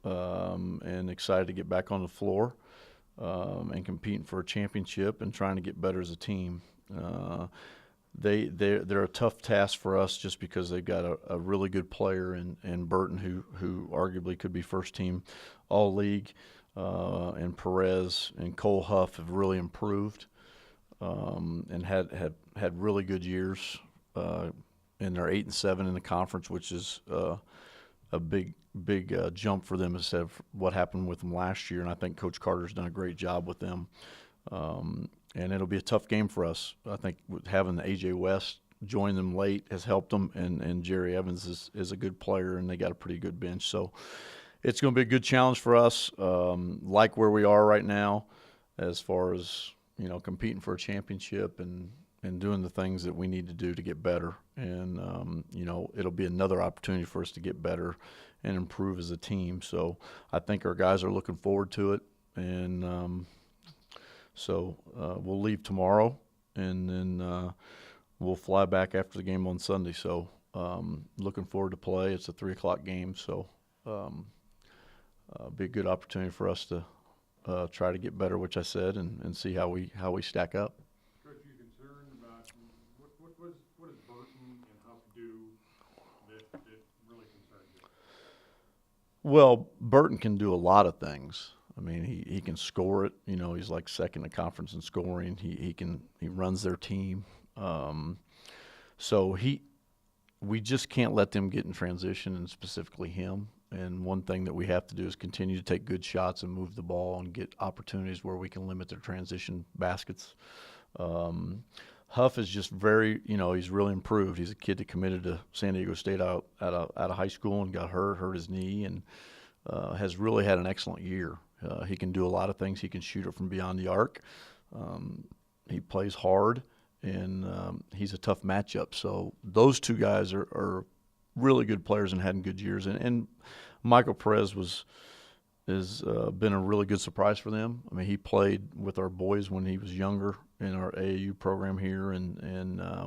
and excited to get back on the floor and competing for a championship and trying to get better as a team. Uh, they're a tough task for us just because they've got a really good player in Burton who arguably could be first team all league, and Perez and Cole Huff have really improved, and had really good years, and they're 8-7 in the conference, which is a big jump for them instead of what happened with them last year. And I think Coach Carter's done a great job with them. And it'll be a tough game for us. I think with having the A.J. West join them late has helped them, and Jerry Evans is a good player, and they got a pretty good bench. So it's going to be a good challenge for us, like where we are right now as far as, competing for a championship and doing the things that we need to do to get better. And, it'll be another opportunity for us to get better and improve as a team. So I think our guys are looking forward to it. And so we'll leave tomorrow, and then we'll fly back after the game on Sunday. So looking forward to play. It's a 3 o'clock game, so be a good opportunity for us to try to get better, which I said, and see how we stack up. Coach, you concerned about what does Burton and Huff do that really concerns you? Well, Burton can do a lot of things. I mean, he can score it. He's like second in conference in scoring. He runs their team. So we just can't let them get in transition, and specifically him. And one thing that we have to do is continue to take good shots and move the ball and get opportunities where we can limit their transition baskets. Huff is just he's really improved. He's a kid that committed to San Diego State out of high school and got hurt his knee, and has really had an excellent year. He can do a lot of things. He can shoot it from beyond the arc. He plays hard, and he's a tough matchup. So those two guys are really good players and had good years. And Michael Perez has been a really good surprise for them. I mean, he played with our boys when he was younger in our AAU program here, and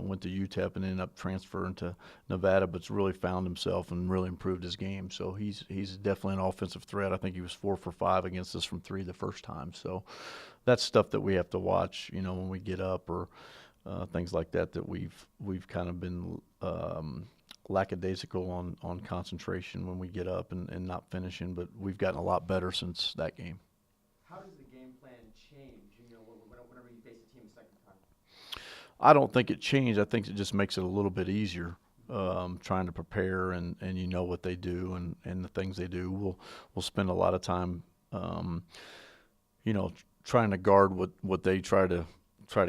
went to UTEP and ended up transferring to Nevada, but's really found himself and really improved his game. So he's definitely an offensive threat. I think he was 4 for 5 against us from 3 the first time. So that's stuff that we have to watch, when we get up, or things like that we've kind of been lackadaisical on concentration when we get up and not finishing, but we've gotten a lot better since that game. How does the game plan change, whenever you face a team a second time? I don't think it changed. I think it just makes it a little bit easier, trying to prepare and what they do and the things they do. We'll spend a lot of time, trying to guard what they try to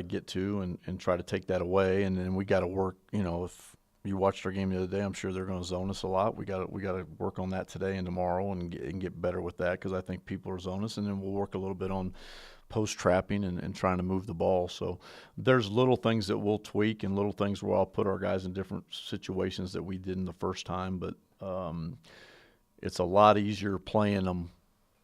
get to and try to take that away. And then we got to work. If you watched our game the other day, I'm sure they're going to zone us a lot. We got to work on that today and tomorrow and get better with that, because I think people are zone us. And then we'll work a little bit on post trapping and trying to move the ball. So there's little things that we'll tweak and little things where I'll put our guys in different situations that we didn't the first time. But it's a lot easier playing them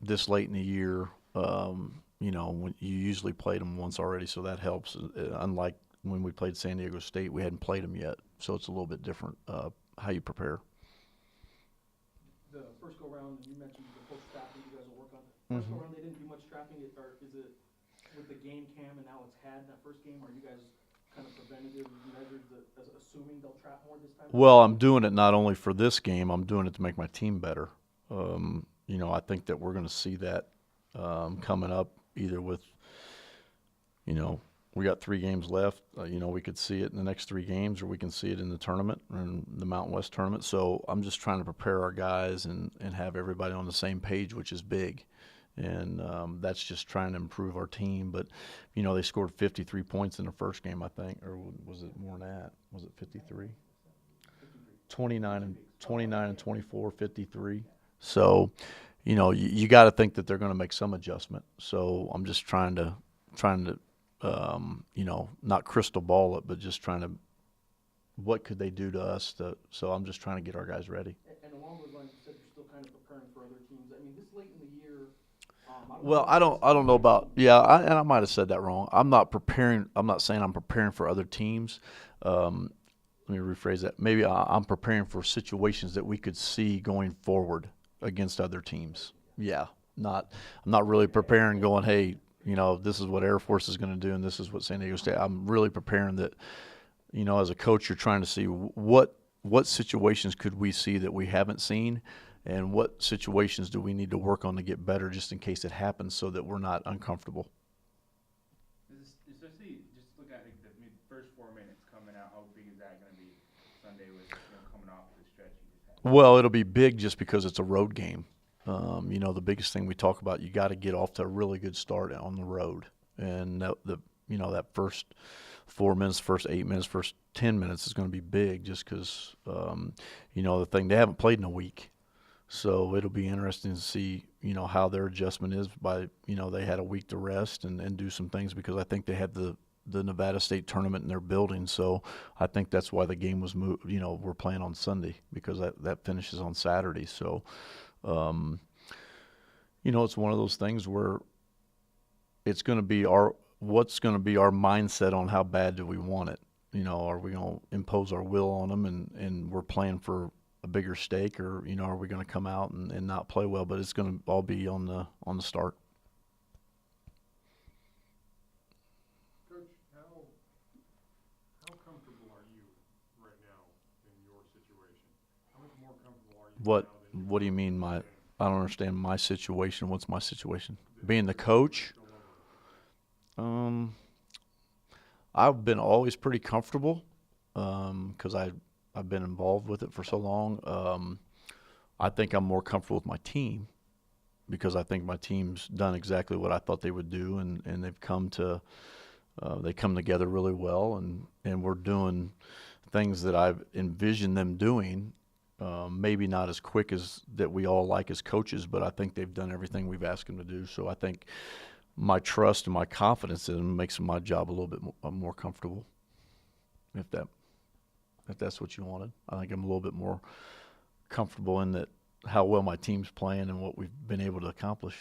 this late in the year. When you usually played them once already, so that helps. Unlike when we played San Diego State, we hadn't played them yet, so it's a little bit different how you prepare. The first go round, you mentioned the post trapping you guys will work on. First go round, they didn't do much trapping, or is it with the game cam and now it's had that first game? Are you guys kind of preventative measures assuming they'll trap more this time? Well, I'm doing it not only for this game, I'm doing it to make my team better. I think that we're going to see that coming up, either with, we got 3 games left. We could see it in the next 3 games, or we can see it in the tournament, or in the Mountain West tournament. So I'm just trying to prepare our guys and have everybody on the same page, which is big. And that's just trying to improve our team. But, they scored 53 points in the first game, I think, or was it more than that? Was it 53? 29 and 24, 53. So, you got to think that they're going to make some adjustment. So I'm just trying to not crystal ball it, but just trying to, what could they do to us? So I'm just trying to get our guys ready. And along those lines, you said you're still kind of preparing for other teams. I mean, this late in the year. I don't know about, and I might have said that wrong. I'm not saying I'm preparing for other teams. Let me rephrase that. Maybe I'm preparing for situations that we could see going forward. against other teams. Yeah, I'm not really preparing going, hey, this is what Air Force is going to do and this is what San Diego State. I'm really preparing that, as a coach, you're trying to see what situations could we see that we haven't seen, and what situations do we need to work on to get better just in case it happens so that we're not uncomfortable. Especially just look at like the first 4 minutes coming out. How big is that going to be Sunday with coming off the stretch you just had? Well, it'll be big just because it's a road game. The biggest thing we talk about, you got to get off to a really good start on the road, and that first 4 minutes, first 8 minutes, first 10 minutes is going to be big just because the thing, they haven't played in a week. So it'll be interesting to see, how their adjustment is by, they had a week to rest and do some things because I think they had the Nevada State tournament in their building. So I think that's why the game was moved. We're playing on Sunday because that finishes on Saturday. So, it's one of those things where it's going to be what's going to be our mindset on how bad do we want it? Are we going to impose our will on them and we're playing for a bigger stake, or are we going to come out and not play well? But it's going to all be on the start. Coach, how comfortable are you right now in your situation? How much more comfortable are you now than What do you mean I don't understand my situation? What's my situation? Being the coach? I've been always pretty comfortable because I've been involved with it for so long. I think I'm more comfortable with my team because I think my team's done exactly what I thought they would do, and they've come together really well, and we're doing things that I've envisioned them doing. Maybe not as quick as that we all like as coaches, but I think they've done everything we've asked them to do. So I think my trust and my confidence in them makes my job a little bit more comfortable. If that's what you wanted, I think I'm a little bit more comfortable in that how well my team's playing and what we've been able to accomplish.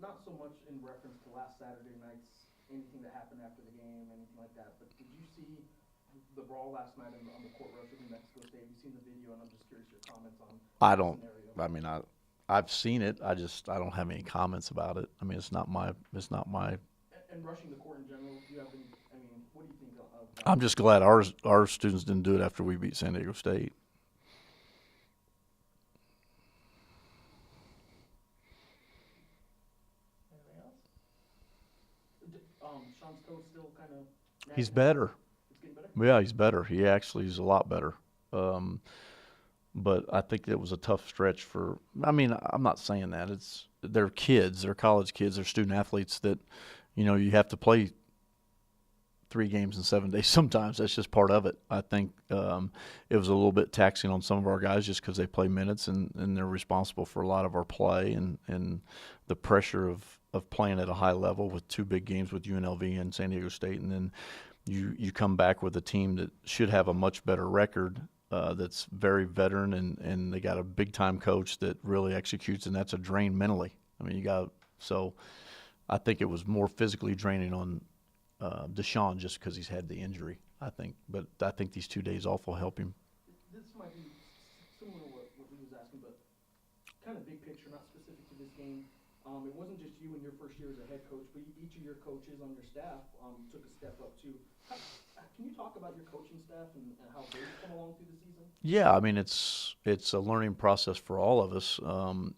Not so much in reference to last Saturday night's, anything that happened after the game, anything like that, but did you see the brawl last night on the court rush with New Mexico State? Have you seen the video? And I'm just curious your comments on I that don't. scenario. I mean, I've seen it. I don't have any comments about it. I mean, it's not my. And rushing the court in general, do you have any? I mean, what do you think of that? I'm just glad our students didn't do it after we beat San Diego State. Anything else? Sean's toe still kind of. He's better. It's getting better. Yeah, he's better. He actually is a lot better. But I think it was a tough stretch for. I mean, I'm not saying that. They're kids. They're college kids. They're student athletes that, you have to play 3 games in 7 days. Sometimes that's just part of it. I think it was a little bit taxing on some of our guys just because they play minutes and they're responsible for a lot of our play and the pressure of playing at a high level with 2 big games with UNLV and San Diego State, and then you come back with a team that should have a much better record. That's very veteran, and they got a big-time coach that really executes, and that's a drain mentally. I mean, so I think it was more physically draining on Deshaun just because he's had the injury, I think. But I think these 2 days off will help him. This might be similar to what he was asking, but kind of big picture, not specific to this game. It wasn't just you in your first year as a head coach, but each of your coaches on your staff took a step up too. Can you talk about your coaching staff and how they've come along through the season? Yeah, I mean it's a learning process for all of us. I'm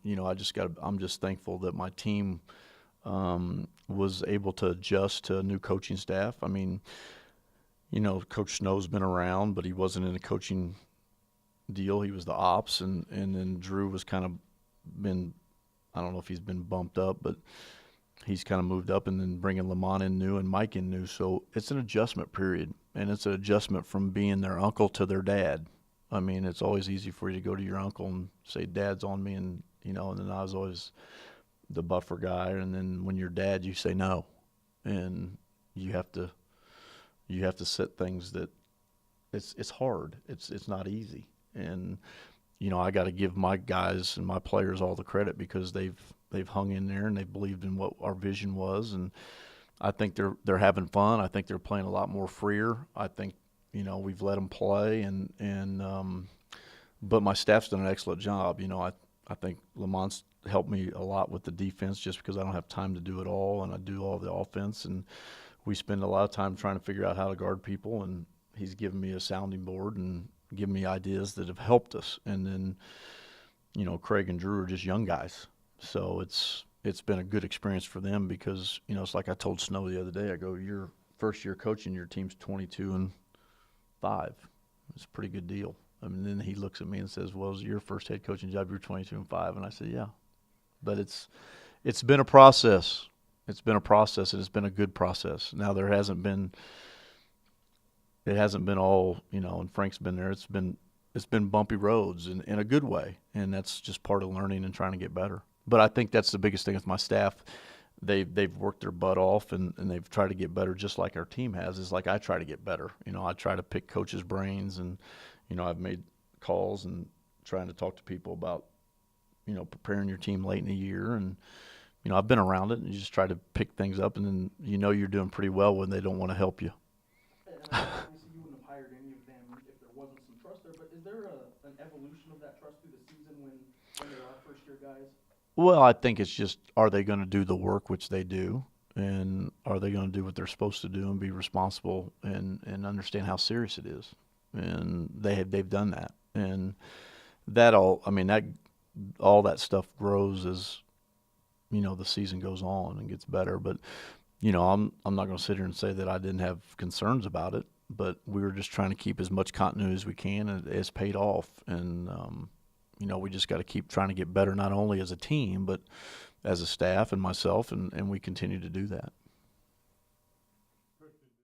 just thankful that my team was able to adjust to a new coaching staff. I mean, Coach Snow's been around, but he wasn't in a coaching deal. He was the ops, and then Drew was kind of been. I don't know if he's been bumped up, but he's kind of moved up, and then bringing Lamont in new and Mike in new. So it's an adjustment period, and it's an adjustment from being their uncle to their dad. I mean, it's always easy for you to go to your uncle and say, Dad's on me, and and then I was always the buffer guy. And then when you're dad, you say no, and you have to set things that it's hard. It's not easy. And I got to give my guys and my players all the credit because they've hung in there and they believed in what our vision was, and I think they're having fun. I think they're playing a lot more freer. I think we've let them play, and but my staff's done an excellent job. I think Lamont's helped me a lot with the defense just because I don't have time to do it all, and I do all the offense. And we spend a lot of time trying to figure out how to guard people, and he's given me a sounding board and given me ideas that have helped us. And then, Craig and Drew are just young guys, so it's been a good experience for them because it's like I told Snow the other day. I go, your first year coaching, your team's 22-5. It's a pretty good deal. I mean, then he looks at me and says, "Well, it's your first head coaching job. You're 22-5," and I said, "Yeah," but it's been a process. It's been a process, and it's been a good process. Now it hasn't been all, and Frank's been there. It's been bumpy roads in a good way, and that's just part of learning and trying to get better. But I think that's the biggest thing with my staff. They've worked their butt off, and they've tried to get better just like our team has. Is like I try to get better. I try to pick coaches' brains, and I've made calls and trying to talk to people about preparing your team late in the year. And I've been around it, and you just try to pick things up, and then you're doing pretty well when they don't want to help you. And obviously you wouldn't have hired any of them if there wasn't some trust there, but is there an evolution of that trust through the season when they are first-year guys? Well, I think it's just, are they going to do the work, which they do, and are they going to do what they're supposed to do and be responsible and understand how serious it is? And they've done that, and all that stuff grows as the season goes on and gets better. But I'm not going to sit here and say that I didn't have concerns about it, but we were just trying to keep as much continuity as we can, and it's paid off. And we just got to keep trying to get better, not only as a team, but as a staff and myself, and we continue to do that.